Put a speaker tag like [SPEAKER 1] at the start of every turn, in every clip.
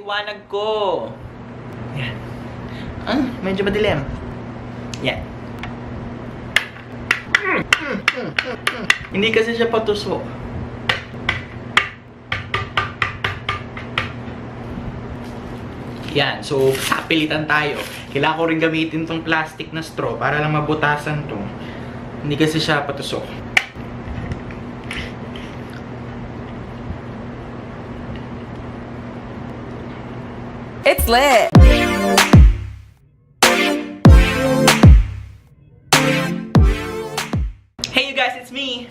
[SPEAKER 1] liwanag ko. Yan. Medyo madilim. Yan. Hindi kasi siya patusok. Yan. So, sapilitan tayo. Kailangan ko rin gamitin tong plastic na straw para lang mabutasan to. Hindi kasi siya patusok.
[SPEAKER 2] It's lit!
[SPEAKER 1] Hey you guys, it's me!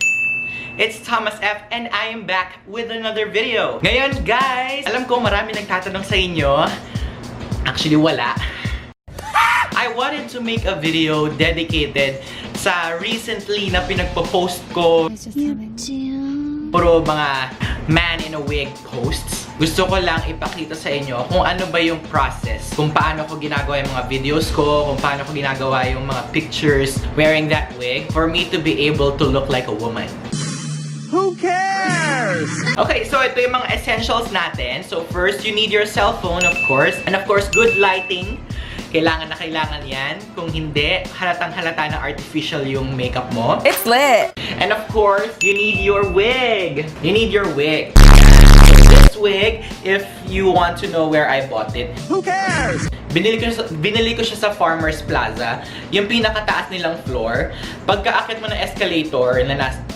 [SPEAKER 1] It's Thomas F and I am back with another video. Ngayon guys, alam ko marami nagtatanong sa inyo. Actually wala. I wanted to make a video dedicated sa recently na pinagpo-post ko. Puro mga man in a wig posts. Gusto ko lang ipakita sa inyo kung ano ba yung process. Kung paano ko ginagawa yung mga videos ko, kung paano ko ginagawa yung mga pictures wearing that wig for me to be able to look like a woman.
[SPEAKER 3] Who cares?
[SPEAKER 1] Okay, so ito yung mga essentials natin. So first, you need your cell phone, of course. And of course, good lighting. Kailangan na kailangan yan. Kung hindi, halatang halata na artificial yung makeup mo.
[SPEAKER 2] It's lit!
[SPEAKER 1] And of course, you need your wig. You need your wig. So this wig, if you want to know where I bought it,
[SPEAKER 3] Who cares?
[SPEAKER 1] binili ko siya sa Farmers Plaza. Yung pinakataas nilang floor. Pagka-akit mo ng escalator,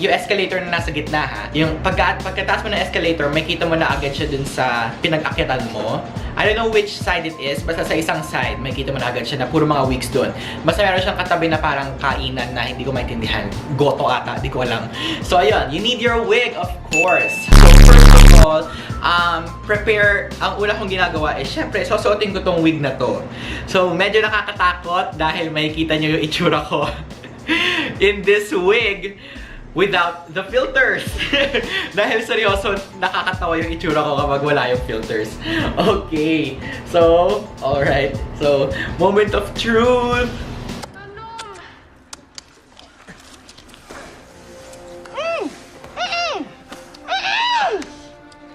[SPEAKER 1] yung escalator na nasa gitna ha, yung pagkataas mo ng escalator, may kita mo na agad siya dun sa pinag-akitan mo. I don't know which side it is, basta sa isang side, may kita mo na agad siya na puro mga wigs dun. Basta meron siyang katabi na parang kainan na hindi ko maintindihan. Goto ata, di ko alam. So ayun, you need your wig, of course. So first of all, prepare, ang una kong ginagawa is, syempre, susuotin ko tong wig na to. So medyo nakakatakot dahil makikita nyo yung itsura ko in this wig without the filters. Dahil seryoso, nakakatawa yung itsura ko kapag wala yung filters. Okay. So, alright. So, moment of truth.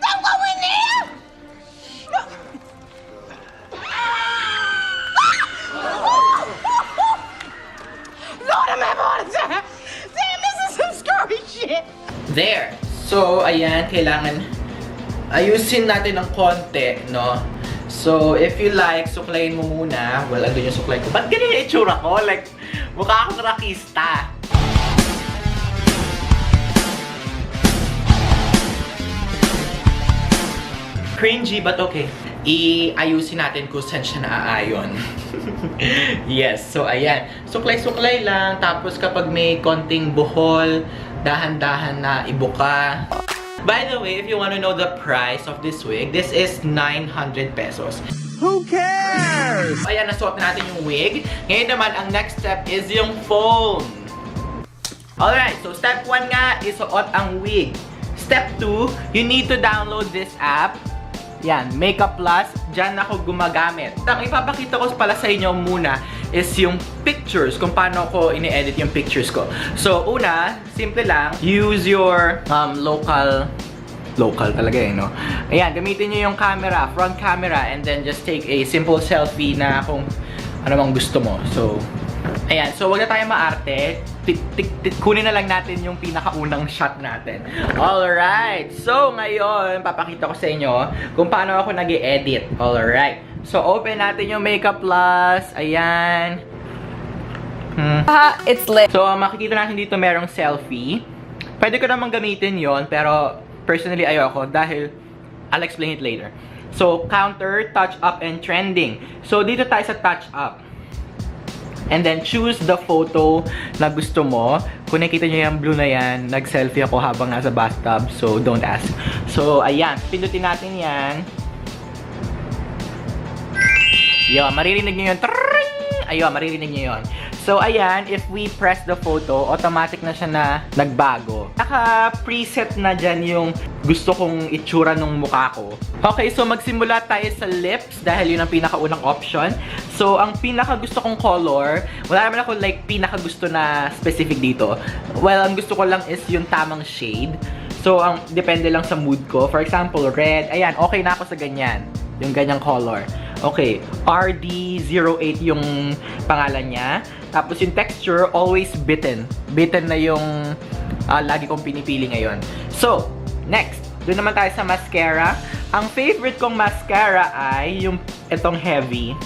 [SPEAKER 4] Don't go in there! Lord, I'm having a heart attack! Damn, this is some scary shit!
[SPEAKER 1] There. So, ayan, kailangan ayusin natin ng konti, no? So, if you like, suklayin mo muna. Well, andun yung suklay ko. Ba't ganyan yung itsura ko? Like, mukha akong rakista. Cringy, but okay. Iayusin natin kung saan siya naaayon. Yes, so ayan. Suklay-suklay lang. Tapos kapag may konting buhol, dahan-dahan na ibuka. By the way, if you want to know the price of this wig, this is 900 pesos.
[SPEAKER 3] Who cares?
[SPEAKER 1] Ayan, nasuot na natin yung wig. Ngayon naman, ang next step is yung phone. Alright, so step 1 nga is suot ang wig. Step 2, you need to download this app. Yan, Makeup Plus. Diyan ako gumagamit. Ang ipapakita ko pala sa inyo muna is yung pictures, kung paano ko ini-edit yung pictures ko. So, una, simple lang, use your local talaga eh, no? Ayan, gamitin nyo yung camera, front camera, and then just take a simple selfie na kung ano mang gusto mo. So, ayan. So, wag na tayo maarte. Kunin na lang natin yung pinakaunang shot natin. Alright. So, ngayon, papakita ko sa inyo kung paano ako nag-i-edit. Alright. So, open natin yung Makeup Plus. Ayan.
[SPEAKER 2] It's lit!
[SPEAKER 1] So, makikita natin dito merong selfie. Pwede ko namang gamitin yon, pero personally ayoko dahil I'll explain it later. So, counter, touch up, and trending. So, dito tayo sa touch up. And then, choose the photo na gusto mo. Kung nakita nyo yung blue na yan, nag-selfie ako habang nasa bathtub. So, don't ask. So, ayan. Pindutin natin yan. Yun, maririnig nyo yun. Ayun, maririnig nyo yun. So, ayan, if we press the photo, automatic na siya na nagbago. Naka-preset na dyan yung gusto kong itsura ng mukha ko. Okay, so magsimula tayo sa lips dahil yun ang pinakaunang option. So, ang pinaka gusto kong color, wala naman ako like pinaka gusto na specific dito. Well, ang gusto ko lang is yung tamang shade. So, ang depende lang sa mood ko. For example, red. Ayan, okay na ako sa ganyan. Yung ganyang color. Okay, RD08 yung pangalan niya. Tapos yung texture, always bitten. Bitten na yung lagi kong pinipili ngayon. So, next, doon naman tayo sa mascara. Ang favorite kong mascara ay yung itong heavy.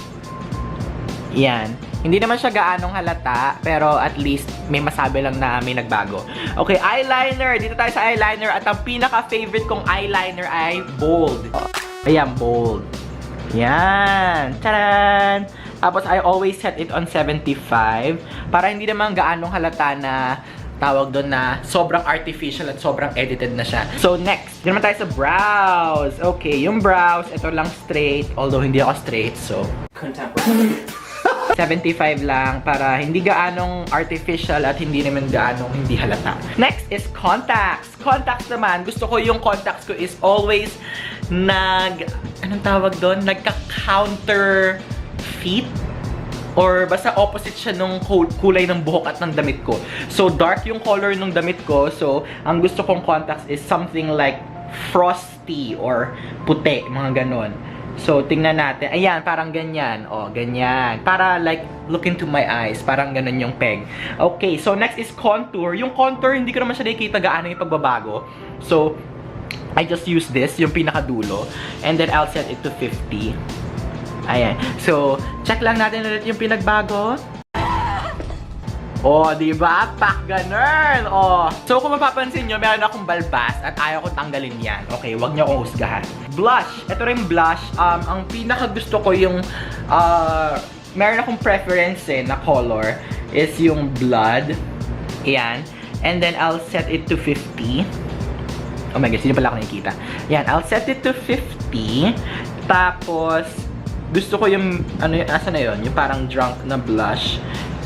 [SPEAKER 1] Yan. Hindi naman siya gaanong halata, pero at least may masabi lang na may nagbago. Okay, eyeliner. Dito tayo sa eyeliner. At ang pinaka-favorite kong eyeliner ay bold. Ayan, bold. Yan. Charan! Tapos, I always set it on 75 para hindi naman gaanong halata na tawag doon na sobrang artificial at sobrang edited na siya. So, next. Dito naman tayo sa brows. Okay, yung brows, ito lang straight. Although, hindi ako straight, so contemporary. 75 lang para hindi gaanong artificial at hindi naman gaanong hindi halata. Next is contacts. Contacts naman, gusto ko yung contacts ko is always anong tawag doon? Nagka-counter fit? Or basta opposite siya nung kulay ng buhok at ng damit ko. So, dark yung color ng damit ko. So, ang gusto kong contacts is something like frosty or puti, mga ganon. So, tingnan natin. Ayan, parang ganyan. O, ganyan. Para like, look into my eyes. Parang ganon yung peg. Okay, so next is contour. Yung contour, hindi ko naman siya nakikita gaano yung pagbabago. So, I just use this, yung pinakadulo. And then, I'll set it to 50. Ayan. So, check lang natin ulit yung pinagbago. Oh, di ba? Pak ganun. Oh. So, kung mapapansin nyo, meron akong balbas at ayaw ko tanggalin yan. Okay, wag nyo akong husgahan. Blush. Ito rin blush. Ang pinaka gusto ko yung meron akong preference na color is yung blood. Ayan. And then, I'll set it to 50. Oh my gosh, hindi pala ako nakikita. Ayan, I'll set it to 50. Tapos, gusto ko yung, asa na yun? Yung parang drunk na blush.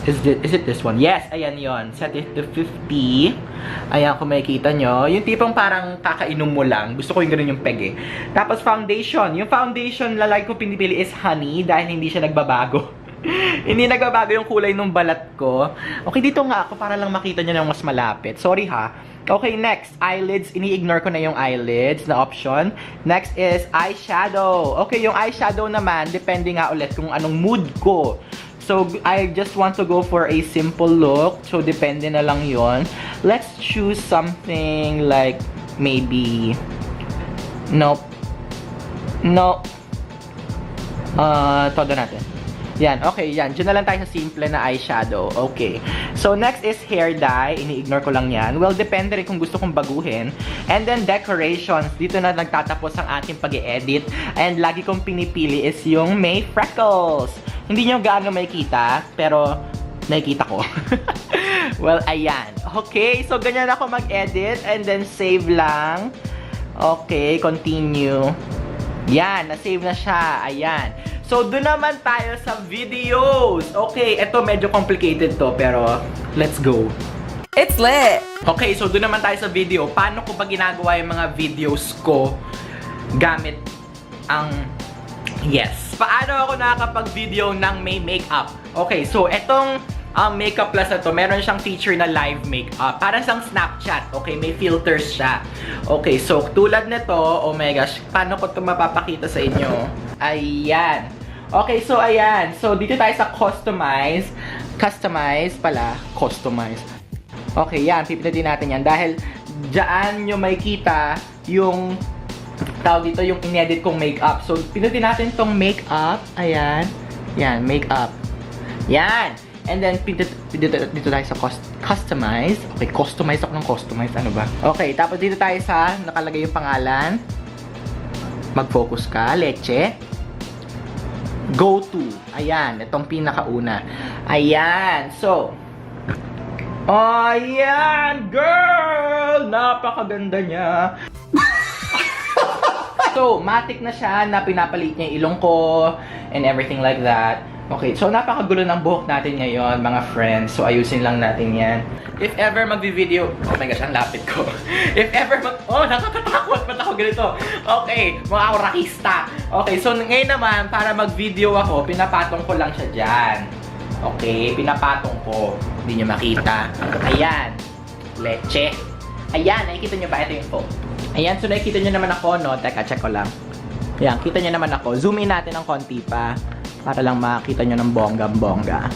[SPEAKER 1] Is it this one? Yes, ayan yon. Set it to 50. Ayan, kung makikita nyo. Yung tipong parang kakainom mo lang. Gusto ko yung ganun yung peg eh. Tapos foundation. Yung foundation lalaki ko pinipili is honey dahil hindi siya nagbabago. Hindi nagbabago yung kulay ng balat ko. Okay, dito nga ako para lang makita nyo ng mas malapit. Sorry ha. Okay, next. Eyelids. Ini-ignore ko na yung eyelids na option. Next is eyeshadow. Okay, yung eyeshadow naman, depende nga ulit kung anong mood ko. So, I just want to go for a simple look. So, depende na lang yon. Let's choose something like maybe... Nope. Todo natin. Yan, okay, yan. Diyan na lang tayo sa simple na eyeshadow. Okay. So, next is hair dye. Ini-ignore ko lang yan. Well, depende rin kung gusto kong baguhin. And then, decorations. Dito na nagtatapos ang ating pag-i-edit. And lagi kong pinipili is yung may freckles. Hindi nyo gaano makikita, pero nakikita ko. Well, ayan. Okay, so ganyan ako mag-edit. And then, save lang. Okay, continue. Yan, na-save na siya. Ayan. So, doon naman tayo sa videos. Okay, ito medyo complicated to, pero let's go.
[SPEAKER 2] It's lit!
[SPEAKER 1] Okay, so doon naman tayo sa video. Paano ko ba ginagawa yung mga videos ko gamit ang... Yes. Paano ako nakakapag-video ng may makeup? Okay, so etong makeup plus na to, meron siyang feature na live makeup. Parang siyang Snapchat. Okay, may filters siya. Okay, so tulad nito, oh my gosh, paano ko ito mapapakita sa inyo? Ayan. Okay, so ayan. So dito tayo sa customize. Customize pala. Customize. Okay, yan. Pipilitin natin yan. Dahil dyan nyo makikita yung tawag dito yung inedit kong makeup. So, pinutin natin tong makeup. Ayan. Yan, makeup. Yan. And then, dito tayo sa customize. Okay, customize ako ng customize. Ano ba? Okay, tapos dito tayo sa nakalagay yung pangalan. Mag-focus ka. Leche. Go to. Ayan. Itong pinakauna. Ayan. So, ayan, girl! Napakaganda niya. So, matic na siya na pinapalit niya yung ilong ko and everything like that. Okay, so napakagulo ng buhok natin ngayon, mga friends. So, ayusin lang natin yan. If ever magvi-video... Oh my gosh, ang lapit ko. If ever Oh, nakakatakot! Ba't ako ganito? Okay, mga rakista. Okay, so ngayon naman, para mag-video ako, pinapatong ko lang siya dyan. Okay, pinapatong ko. Hindi nyo makita. Ayan. Leche. Ayan, nakikita nyo ba? Ito yung phone. Ayan, so nakikita nyo naman ako, no? Teka, check ko lang. Yan, kita nyo naman ako. Zoom in natin ng konti pa para lang makita nyo ng bongga-bongga.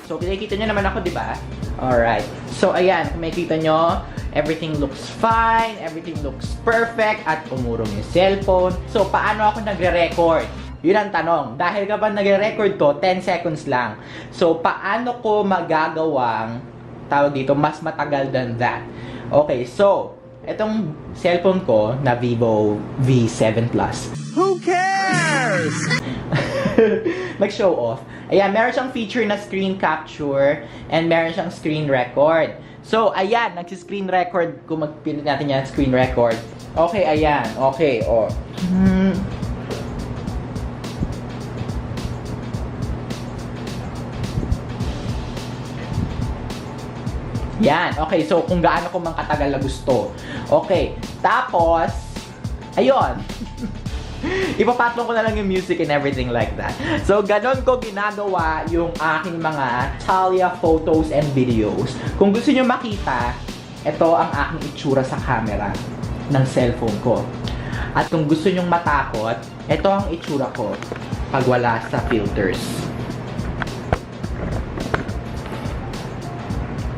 [SPEAKER 1] So, kita nyo naman ako, di ba? Alright. So, ayan, kung makikita nyo, everything looks fine, everything looks perfect, at umurong yung cellphone. So, paano ako nagre-record? Yun ang tanong. Dahil kapag nagre-record ko, 10 seconds lang. So, paano ko magagawang, tawag dito, mas matagal than that? Okay, so, itong cellphone ko na Vivo V7 Plus.
[SPEAKER 3] Who cares?
[SPEAKER 1] Mag-show off. Ayan, meron siyang feature na screen capture and meron siyang screen record. So, ayan, nagsi-screen record. Kung magpinit natin yan, screen record. Okay, ayan. Okay, oh. Yan. Okay, so kung gaano ko mang katagal na gusto. Okay. Tapos, ayun. Ipapatlong ko na lang yung music and everything like that. So, ganon ko ginagawa yung aking mga Talia photos and videos. Kung gusto nyo makita, ito ang aking itsura sa camera ng cellphone ko. At kung gusto nyo matakot, ito ang itsura ko pag wala sa filters.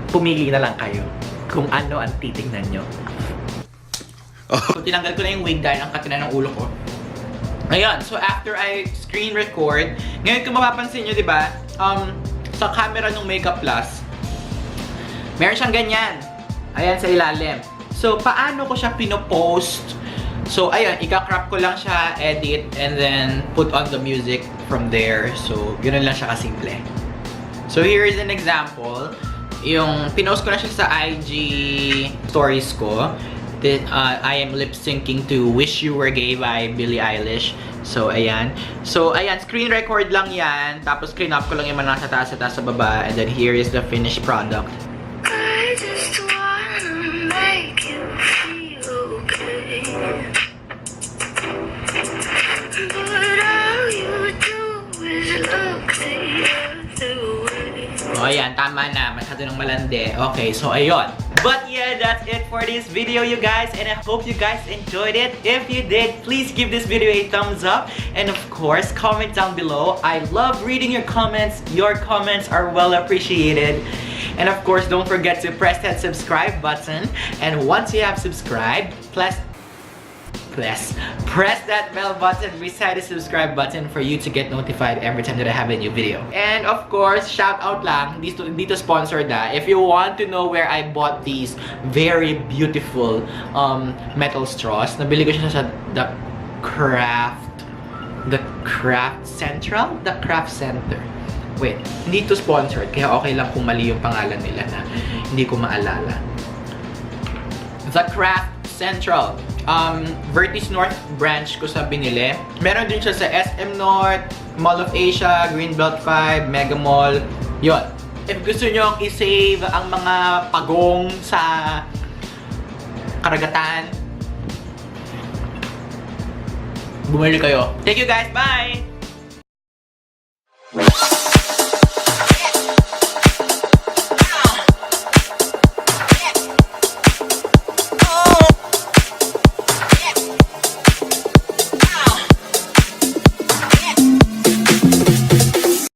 [SPEAKER 1] Pumili na lang kayo kung ano ang titignan nyo. So, tinanggal ko na yung wig dahil ang katinan ng ulo ko. Ayan, so after I screen record, ngayon kung mapapansin nyo, di ba, sa camera ng Makeup Plus, meron siyang ganyan. Ayan, sa ilalim. So, paano ko siya pinopost? So, ayan, ika-crop ko lang siya, edit, and then put on the music from there. So, yun lang siya kasimple. So, here is an example. Yung pinost ko na siya sa IG stories ko. I am lip syncing to Wish You Were Gay by Billie Eilish. So, ayan. So, ayan, screen record lang yan. Tapos, clean up ko lang yung mga nasa taas sa baba. And then, here is the finished product.
[SPEAKER 5] I just wanna make you feel okay. But all you do is look the other way.
[SPEAKER 1] O, ayan, tama na. Masyado ng malandi. Okay, so, ayun. But yeah, that's it for this video, you guys. And I hope you guys enjoyed it. If you did, please give this video a thumbs up. And of course, comment down below. I love reading your comments. Your comments are well appreciated. And of course, don't forget to press that subscribe button. And once you have subscribed, press that bell button beside the subscribe button for you to get notified every time that I have a new video. And of course, shout out lang, dito sponsored na. If you want to know where I bought these very beautiful metal straws, nabili ko siya sa The Craft Center. Wait, hindi to sponsored, kaya okay lang kung mali yung pangalan nila na hindi ko maalala. The Craft Central. Vertis North branch ko sa binili. Meron din siya sa SM North, Mall of Asia, Greenbelt 5, Mega Mall. Yun. If gusto nyo i-save ang mga pagong sa karagatan, bumili kayo. Thank you guys. Bye!